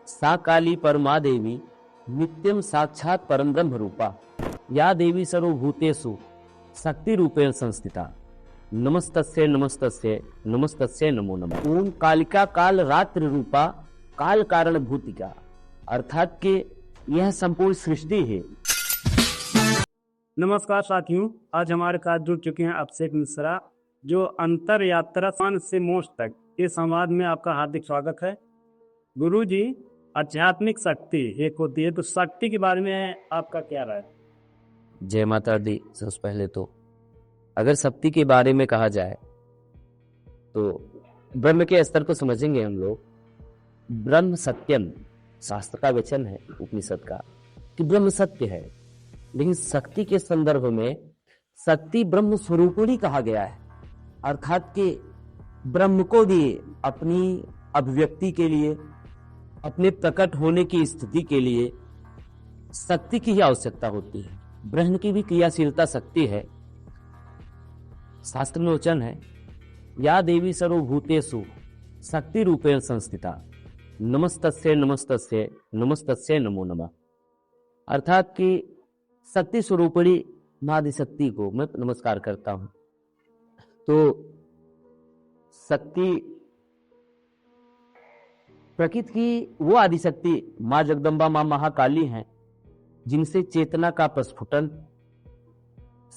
सा काली परमा देवी नित्यं साक्षात् परं ब्रह्म रूपा या देवी सर्वभूतेषु शक्ति रूपेण संस्थिता नमस्तस्यै नमस्तस्यै नमस्तस्यै नमो नमः। ओम कालिका काल रात्रि रूपा काल कारण भूतिका, अर्थात के यह संपूर्ण सृष्टि है। नमस्कार साथियों, आज हमारे साथ जुड़ चुके हैं अभिषेक मिश्रा, जो अंतर यात्रा सान से मोक्ष तक इस संवाद में आपका हार्दिक स्वागत है। गुरु जी, आध्यात्मिक शक्ति एक होती है, तो शक्ति के बारे में आपका क्या राय है? जय माता दी। सबसे पहले तो अगर शक्ति के बारे में कहा जाए तो ब्रह्म के स्तर को समझेंगे हम लोग। ब्रह्म सत्यम शास्त्र का वचन है, उपनिषद का, कि ब्रह्म सत्य है। लेकिन शक्ति के संदर्भ में शक्ति ब्रह्म स्वरूपिणी कहा गया है, अर्थात कि ब्रह्म को भी अपनी अभिव्यक्ति के लिए, अपने प्रकट होने की स्थिति के लिए शक्ति की ही आवश्यकता होती है। ब्रह्म की भी क्रियाशीलता शक्ति है। शास्त्र में वचन है, या देवी सर्वभूतेषु शक्ति रूपेण संस्थिता नमस्तस्यै नमस्तस्यै नमस्तस्यै नमो नमः। अर्थात कि शक्ति स्वरूपिणी महादिशक्ति को मैं नमस्कार करता हूं। तो शक्ति प्रकृति की वो आदिशक्ति माँ जगदम्बा, माँ महाकाली हैं, जिनसे चेतना का प्रस्फुटन,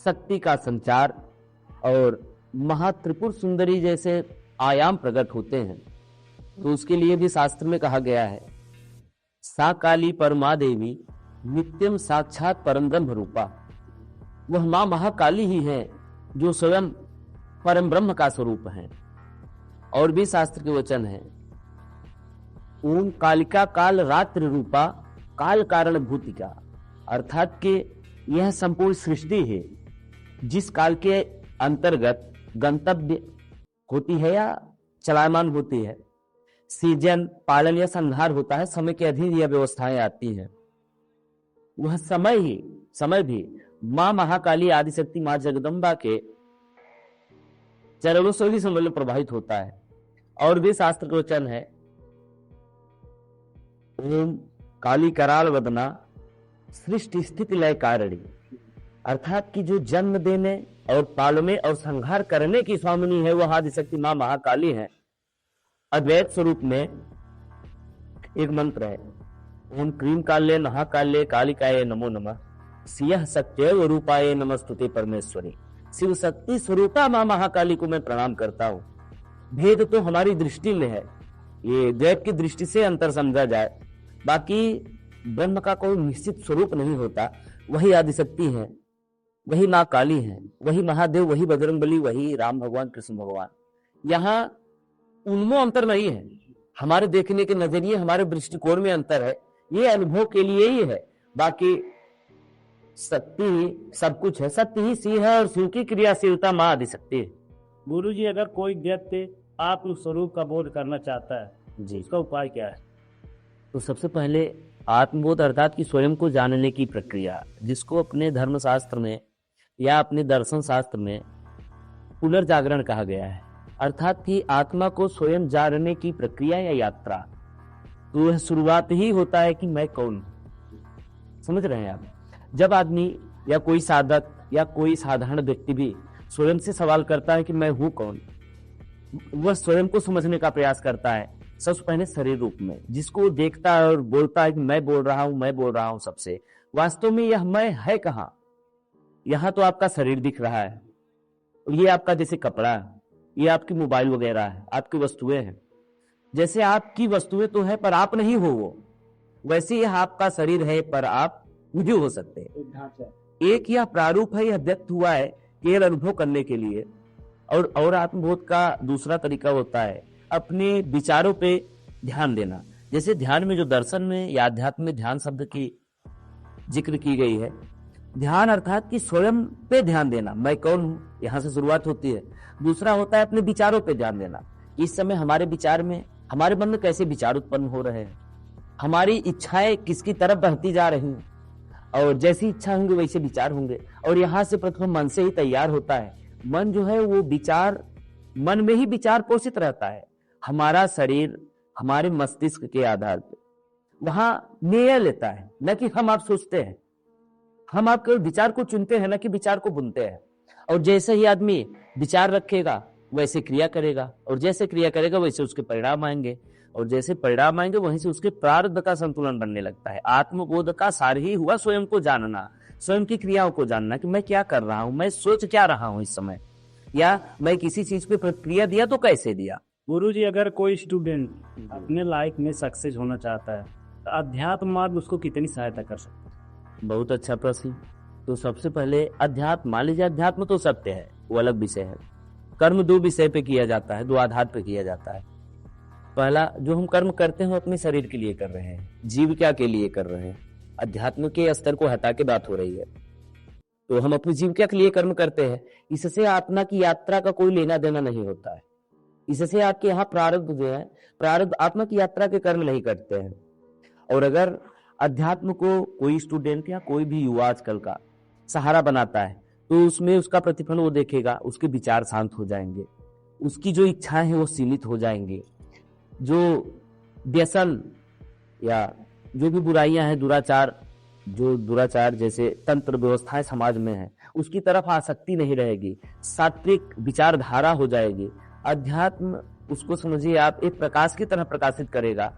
शक्ति का संचार और महात्रिपुर सुंदरी जैसे आयाम प्रकट होते हैं। तो उसके लिए भी शास्त्र में कहा गया है, सा काली परमा देवी नित्यम साक्षात परम ब्रह्म रूपा। वह माँ महाकाली ही है जो स्वयं परम ब्रह्म का स्वरूप है। और भी शास्त्र के वचन है, ओम कालिका काल रात्रि रूपा काल कारण भूतिका, अर्थात कि यह संपूर्ण सृष्टि है, जिस काल के अंतर्गत गंतव्य होती है या चलायमान होती है, सृजन, पालन या संहार होता है, समय के अधीन यह व्यवस्थाएं आती हैं। वह समय भी माँ महाकाली आदिशक्ति माँ जगदम्बा के चरणों से ही समय प्रभावित होता है। और भी शास्त्र का वचन है, ओम काली कराल वदना सृष्टि स्थिति लय कारिणी, अर्थात कि जो जन्म देने और पालने और संहार करने की स्वामिनी है, वह आदिशक्ति माँ महाकाली है। अद्वैत स्वरूप में एक मंत्र है, ओम क्रीम काल्ये महाकाल्ये कालिकाये नमो नमः, सियः सत्यैव रूपाये नमस्तुते परमेश्वरी। शिव शक्ति स्वरूपा माँ महाकाली को मैं प्रणाम करता हूँ। भेद तो हमारी दृष्टि में है, ये द्वैत की दृष्टि से अंतर समझा जाए, बाकी ब्रह्म का कोई निश्चित स्वरूप नहीं होता। वही आदिशक्ति है, वही माँ काली है, वही महादेव, वही बजरंगबली, वही राम भगवान, कृष्ण भगवान। यहाँ उनमें अंतर नहीं है, हमारे देखने के नजरिए, हमारे दृष्टिकोण में अंतर है। ये अनुभव के लिए ही है, बाकी शक्ति सब कुछ है। सत्य ही शिव है और शिव की क्रियाशीलता माँ आदिशक्ति है। गुरु जी, अगर कोई व्यक्ति आत्म स्वरूप का बोध करना चाहता है जी, इसका उपाय क्या है? तो सबसे पहले आत्मबोध अर्थात कि स्वयं को जानने की प्रक्रिया, जिसको अपने धर्मशास्त्र में या अपने दर्शन शास्त्र में पुनर्जागरण कहा गया है, अर्थात कि आत्मा को स्वयं जानने की प्रक्रिया या यात्रा। तो वह शुरुआत ही होता है कि मैं कौन हूं। समझ रहे हैं आप? जब आदमी या कोई साधक या कोई साधारण व्यक्ति भी स्वयं से सवाल करता है कि मैं हूं कौन, वह स्वयं को समझने का प्रयास करता है। सबसे पहले शरीर रूप में, जिसको देखता है और बोलता है कि मैं बोल रहा हूं सबसे। वास्तव में यह मैं है कहाँ? यहाँ तो आपका शरीर दिख रहा है, ये आपका जैसे कपड़ा है, ये आपकी मोबाइल वगैरह है, आपकी वस्तुएं हैं। जैसे आपकी वस्तुएं तो है पर आप नहीं हो वो, वैसे यह आपका शरीर है पर आप नहीं हो सकते। एक यह प्रारूप है, यह व्यक्त हुआ है केवल अनुभव करने के लिए। और आत्मबोध का दूसरा तरीका होता है अपने विचारों पे ध्यान देना। जैसे ध्यान में जो दर्शन में या अध्यात्म में ध्यान शब्द की जिक्र की गई है, ध्यान अर्थात कि स्वयं पे ध्यान देना, मैं कौन हूं, यहां से शुरुआत होती है। दूसरा होता है अपने विचारों पे ध्यान देना। इस समय हमारे विचार में, हमारे मन में कैसे विचार उत्पन्न हो रहे हैं, हमारी इच्छाएं किसकी तरफ बढ़ती जा रही हैं, और जैसी इच्छा होंगे वैसे विचार होंगे। और यहाँ से प्रथम मन से ही तैयार होता है। मन जो है वो विचार, मन में ही विचार पोषित रहता है। हमारा शरीर हमारे मस्तिष्क के आधार पर वहां निर्णय लेता है, न कि हम आप सोचते हैं। हम आप केवल विचार को चुनते हैं, न कि विचार को बुनते हैं। और जैसे ही आदमी विचार रखेगा वैसे क्रिया करेगा, और जैसे क्रिया करेगा वैसे उसके परिणाम आएंगे, और जैसे परिणाम आएंगे वहीं से उसके प्रारब्ध का संतुलन बनने लगता है। आत्मबोध का सार ही हुआ स्वयं को जानना, स्वयं की क्रियाओं को जानना कि मैं क्या कर रहा हूं, मैं सोच क्या रहा हूं इस समय, या मैं किसी चीज पे प्रतिक्रिया दिया तो कैसे दिया। गुरुजी, अगर कोई स्टूडेंट अपने लाइफ में सक्सेस होना चाहता है तो अध्यात्म मार्ग उसको कितनी सहायता कर सकता है? बहुत अच्छा प्रश्न। तो सबसे पहले अध्यात्म, मान लीजिए अध्यात्म तो सत्य है, वो अलग विषय है। कर्म दो विषय पे किया जाता है, दो आधार पे किया जाता है। पहला, जो हम कर्म करते हैं वो अपने शरीर के लिए कर रहे हैं, जीविका के लिए कर रहे हैं। अध्यात्म के स्तर को हटा के बात हो रही है। तो हम अपनी जीविका के लिए कर्म करते हैं, इससे आत्मा की यात्रा का कोई लेना देना नहीं होता है। इससे आपके यहाँ प्रारब्ध जो है, प्रारब्ध आत्मा की यात्रा के कर्म नहीं करते हैं। और अगर अध्यात्म को कोई स्टूडेंट या कोई भी युवा आजकल का सहारा बनाता है तो उसमें उसका प्रतिफल वो देखेगा, उसके विचार शांत हो जाएंगे, उसकी जो इच्छाएं हैं वो सीमित हो जाएंगे, जो व्यसन या जो भी बुराइयां हैं, दुराचार जैसे तंत्र व्यवस्थाएं समाज में है, उसकी तरफ आसक्ति नहीं रहेगी, सात्विक विचारधारा हो जाएगी। अध्यात्म उसको समझिए आप एक प्रकाश की तरह प्रकाशित करेगा,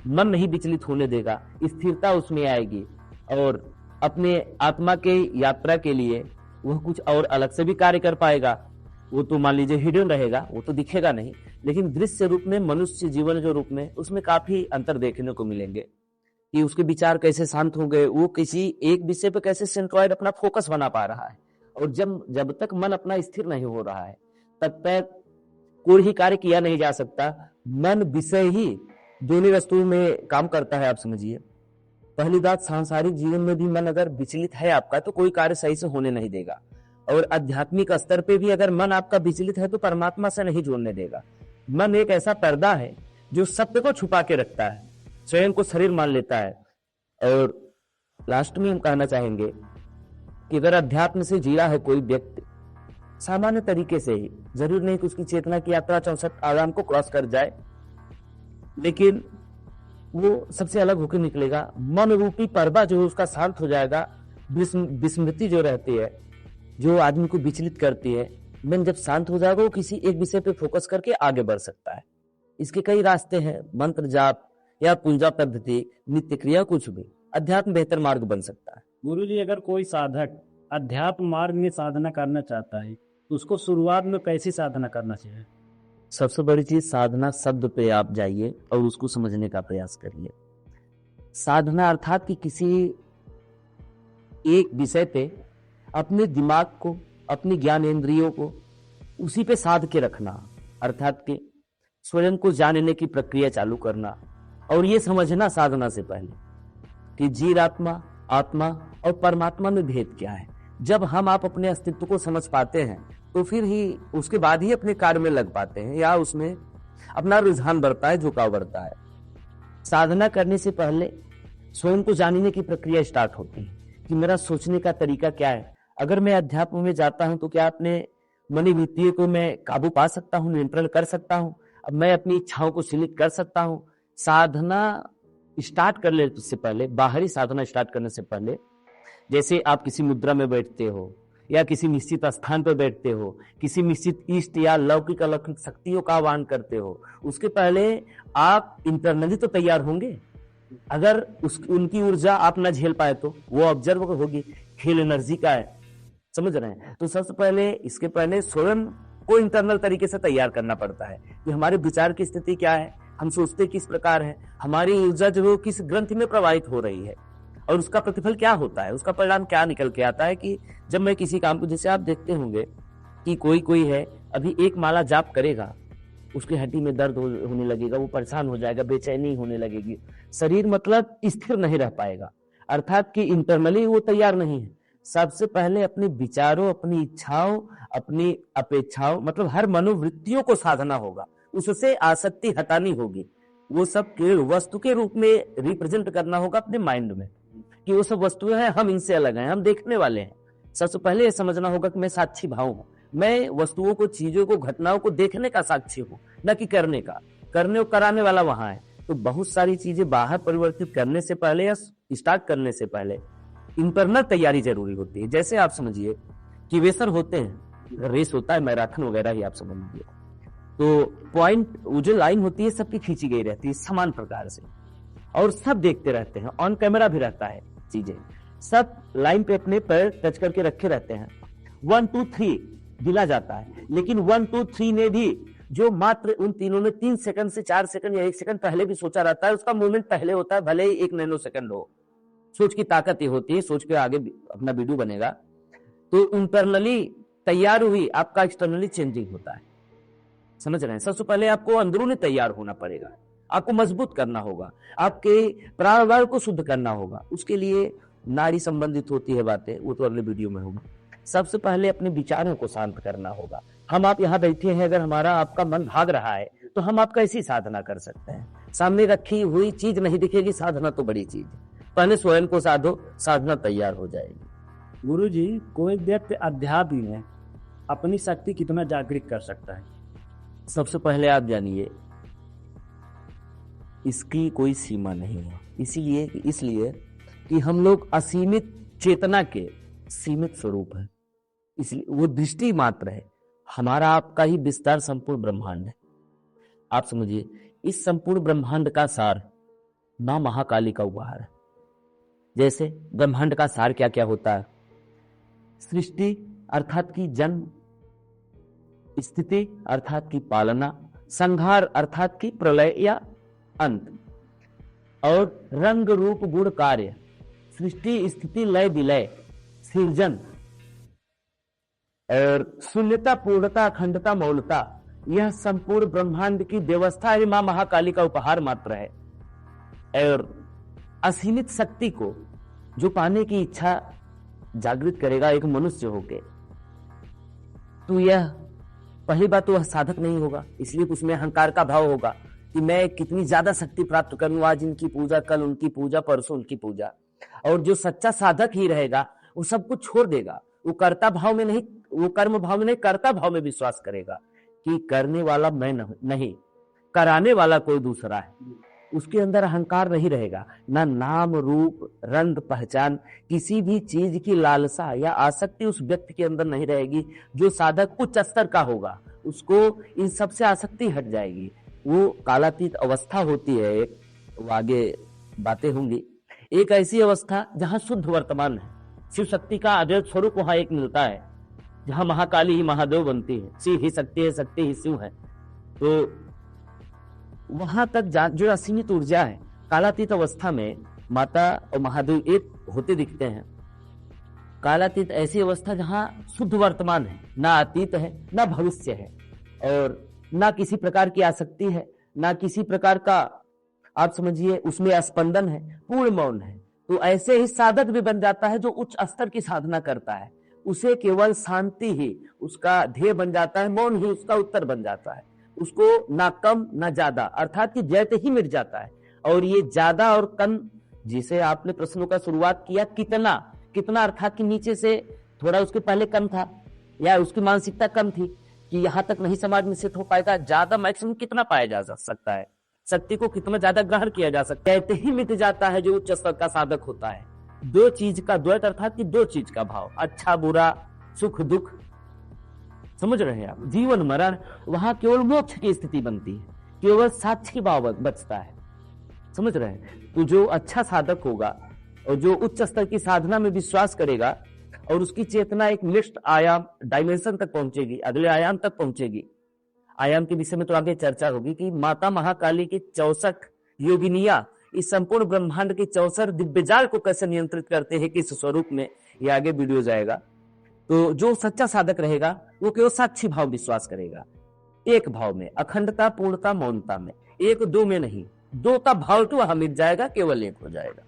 मन नहीं विचलित होने देगा, स्थिरता उसमें आएगी, और अपने आत्मा के यात्रा के लिए वह कुछ और अलग से भी कार्य कर पाएगा। वो तो मान लीजिए हिडन रहेगा, वो तो दिखेगा नहीं, लेकिन दृश्य रूप में, मनुष्य जीवन जो रूप में, उसमें काफी अंतर देखने को मिलेंगे कि उसके विचार कैसे शांत हो गए, वो किसी एक विषय पर कैसे सेंट्रॉइड अपना फोकस बना पा रहा है। और जब तक मन अपना स्थिर नहीं हो रहा है तब तक कोई ही कार्य किया नहीं जा सकता। मन विषय ही दोनों वस्तुओं में काम करता है, आप समझिए। पहली बात, सांसारिक जीवन में भी मन अगर विचलित है आपका तो कोई कार्य सही से होने नहीं देगा, और आध्यात्मिक स्तर पे भी अगर मन आपका विचलित है तो परमात्मा से नहीं जोड़ने देगा। मन एक ऐसा पर्दा है जो सत्य को छुपा के रखता है, स्वयं को शरीर मान लेता है। और लास्ट में हम कहना चाहेंगे कि अगर अध्यात्म से जी रहा है कोई व्यक्ति सामान्य तरीके से ही, जरूर नहीं कि उसकी चेतना की यात्रा 64 आयाम को क्रॉस कर जाए, लेकिन वो सबसे अलग होकर निकलेगा। मन रूपी पर्दा जो है उसका शांत हो जाएगा। विस्मृति जो रहती है, जो आदमी को विचलित करती है, मन जब शांत हो जाएगा वो किसी एक विषय पे फोकस करके आगे बढ़ सकता है। इसके कई रास्ते हैं, मंत्र जाप या पूजा पद्धति, नित्य क्रिया, कुछ भी। अध्यात्म बेहतर मार्ग बन सकता है। गुरुजी, अगर कोई साधक अध्यात्म मार्ग में साधना करना चाहता है तो उसको शुरुआत में कैसी साधना करना चाहिए? सबसे बड़ी चीज, साधना शब्द पे आप जाइए और उसको समझने का प्रयास करिए। साधना अर्थात कि किसी एक विषय पे अपने दिमाग को, अपनी ज्ञानेंद्रियों को उसी पे साध के रखना, अर्थात कि स्वयं को जानने की प्रक्रिया चालू करना। और ये समझना साधना से पहले कि जीवात्मा, आत्मा और परमात्मा में भेद क्या है। जब हम आप अपने अस्तित्व को समझ पाते हैं तो फिर ही उसके बाद ही अपने कार्य में लग पाते हैं, या उसमें अपना रुझान बढ़ता है, झुकाव बढ़ता है। साधना करने से पहले स्वयं को जानने की प्रक्रिया स्टार्ट होती है कि मेरा सोचने का तरीका क्या है। अगर मैं अध्यात्म में जाता हूं तो क्या अपने मनी वृत्तियों को मैं काबू पा सकता हूं, नियंत्रण कर सकता हूं, अब मैं अपनी इच्छाओं को सीमित कर सकता हूं। साधना स्टार्ट करने से पहले, बाहरी साधना स्टार्ट करने से पहले, जैसे आप किसी मुद्रा में बैठते हो या किसी निश्चित स्थान पर बैठते हो, किसी निश्चित इष्ट या लौकिक अलौकिक शक्तियों का आह्वान करते हो, उसके पहले आप इंटरनली तो तैयार होंगे। अगर उनकी ऊर्जा आप न झेल पाए तो वो ऑब्जर्व होगी, खेल एनर्जी का है, समझ रहे हैं। तो सबसे पहले, इसके पहले स्वयं को इंटरनल तरीके से तैयार करना पड़ता है कि हमारे विचार की स्थिति क्या है, हम सोचते किस प्रकार है, हमारी ऊर्जा जो है किस ग्रंथि में प्रवाहित हो रही है, और उसका प्रतिफल क्या होता है, उसका परिणाम क्या निकल के आता है। कि जब मैं किसी काम को, जैसे आप देखते होंगे कि कोई है अभी एक माला जाप करेगा, उसकी हड्डी में दर्द होने लगेगा, वो परेशान हो जाएगा, बेचैनी होने लगेगी, शरीर मतलब स्थिर नहीं रह पाएगा, अर्थात कि इंटरनली वो तैयार नहीं है। सबसे पहले अपने विचारों, अपनी इच्छाओं, अपनी अपेक्षाओं, मतलब हर मनोवृत्तियों को साधना होगा, उससे आसक्ति हटानी होगी, वो सब केवल वस्तु के रूप में रिप्रेजेंट करना होगा अपने माइंड में कि वो सब वस्तुएं हैं, हम इनसे अलग हैं, हम देखने वाले हैं। सबसे पहले ये समझना होगा कि मैं साक्षी भाव हूं, मैं वस्तुओं को, चीजों को, घटनाओं को देखने का साक्षी हूं, न कि करने का। करने और कराने वाला वहां है, तो बहुत सारी चीजें बाहर परिवर्तित करने से पहले या स्टार्ट करने से पहले इंटरनल तैयारी जरूरी होती है। जैसे आप समझिए कि रेसर होते हैं, रेस होता है मैराथन वगैरह ही आप समझ लीजिए, तो पॉइंट वो जो लाइन होती है सबकी खींची गई रहती है समान प्रकार से, और सब देखते रहते हैं, ऑन कैमरा भी रहता है, चीजें सब लाइन पे अपने पैर टच करके रखे रहते हैं। 1 2 3 गिला जाता है, लेकिन 1 2 3 ने भी जो मात्र उन तीनों ने 3 सेकंड से 4 सेकंड या 1 सेकंड पहले भी सोचा रहता है, उसका मूवमेंट पहले होता है, भले ही 1 नैनो सेकंड हो। सोच की ताकत ये होती है, सोच के आगे अपना वीडियो बनेगा तो इंटरनली तैयार हुई, आपका एक्सटर्नली चेंजिंग होता है। समझ रहे हैं? सबसे पहले आपको अंदरूनी तैयार होना पड़ेगा, आपको मजबूत करना होगा, आपके प्राणवायु को शुद्ध करना होगा। उसके लिए नाड़ी संबंधित होती है बातें, वो तो अगले वीडियो में होगा। सबसे पहले अपने विचारों को शांत करना होगा। हम आप यहाँ बैठे हैं, अगर हमारा आपका मन भाग रहा है तो हम आप कैसी साधना कर सकते हैं? सामने रखी हुई चीज नहीं दिखेगी, साधना तो बड़ी चीज है। पहले स्वयं को साधो, साधना तैयार हो जाएगी। गुरु जी, कोई व्यक्ति अध्यात्म में अपनी शक्ति कितना जागृत कर सकता है? सबसे पहले आप जानिए इसकी कोई सीमा नहीं है, इसलिए कि हम लोग असीमित चेतना के सीमित स्वरूप है, इसलिए वो दृष्टि मात्र है। हमारा आपका ही विस्तार संपूर्ण ब्रह्मांड है। आप समझिए, इस संपूर्ण ब्रह्मांड का सार मां महाकाली का उपहार है। जैसे ब्रह्मांड का सार क्या क्या होता है? सृष्टि अर्थात की जन्म, स्थिति अर्थात की पालना, संहार अर्थात की प्रलय या अंत, और रंग रूप गुण कार्य, सृष्टि स्थिति लय विलय, सृजन, और शून्यता पूर्णता अखंडता मौलता, यह संपूर्ण ब्रह्मांड की व्यवस्था है, मां महाकाली का उपहार मात्र है। और असीमित शक्ति को जो पाने की इच्छा जागृत करेगा एक मनुष्य होके, तो यह पहली बात तो वह साधक नहीं होगा, इसलिए उसमें अहंकार का भाव होगा कि मैं कितनी ज्यादा शक्ति प्राप्त करूं, आज इनकी पूजा, कल उनकी पूजा, परसों उनकी पूजा। और जो सच्चा साधक ही रहेगा वो सब कुछ छोड़ देगा, वो कर्ता भाव में नहीं, वो कर्म भाव में नहीं, कर्ता भाव में विश्वास करेगा कि करने वाला मैं नहीं, कराने वाला कोई दूसरा है। उसके अंदर अहंकार नहीं रहेगा, ना नाम रूप रंग पहचान, किसी भी चीज की लालसा या आसक्ति उस व्यक्ति के अंदर नहीं रहेगी। जो साधक उच्च स्तर का होगा उसको इन सब से आसक्ति हट जाएगी, वो कालातीत अवस्था होती है एक, वो आगे बातें होंगी। एक ऐसी अवस्था जहां शुद्ध वर्तमान है, शिव शक्ति का अद्वैत स्वरूप वहां एक मिलता है, जहां महाकाली ही महादेव बनती है, शिव ही शक्ति है, शक्ति ही शिव है। तो वहां तक जो असीमित ऊर्जा है, कालातीत अवस्था में माता और महादेव एक होते दिखते हैं। कालातीत ऐसी अवस्था जहां शुद्ध वर्तमान है, ना अतीत है ना भविष्य है, और ना किसी प्रकार की आसक्ति है, ना किसी प्रकार का आप समझिए उसमें स्पंदन है, पूर्ण मौन है। तो ऐसे ही साधक भी बन जाता है जो उच्च स्तर की साधना करता है, उसे केवल शांति ही उसका ध्येय बन जाता है, मौन ही उसका उत्तर बन जाता है। उसको ना कम ना ज्यादा, अर्थात कि जैसे ही मिट जाता है। और ये ज्यादा और कम, जिसे आपने प्रश्नों का शुरुआत किया, कितना अर्थात कि नीचे से थोड़ा उसके पहले कम था, या उसकी मानसिकता कम थी कि यहाँ तक नहीं समाज में सिद्ध हो पाएगा, ज्यादा मैक्सिमम कितना पाया जा सकता है, शक्ति को कितना ज्यादा ग्रहण किया जा सकता है, कहते ही मिट जाता है जो उच्च स्तर का साधक होता है। दो चीज का द्वैत, अर्थात कि दो चीज का भाव, अच्छा बुरा, सुख दुख, समझ रहे हैं आप, जीवन मरण, वहां केवल मोक्ष की स्थिति बनती है, केवल साक्षी भाव बचता है। समझ रहे हैं? तो जो अच्छा साधक होगा और जो उच्च स्तर की साधना में विश्वास करेगा और उसकी चेतना एक नेक्स्ट आयाम, डायमेंशन तक पहुंचेगी, अगले आयाम तक पहुंचेगी। आयाम के विषय में तो आगे चर्चा होगी कि माता महाकाली की 64 योगिनिया इस संपूर्ण ब्रह्मांड के 64 दिव्यजाल को कैसे नियंत्रित करते हैं, किस स्वरूप में, ये आगे वीडियो जाएगा। तो जो सच्चा साधक रहेगा वो केवल साक्षी भाव विश्वास करेगा, एक भाव में, अखंडता पूर्णता मौनता में, एक दो में नहीं, दो का भाव तो वहां मिट जाएगा, केवल एक हो जाएगा।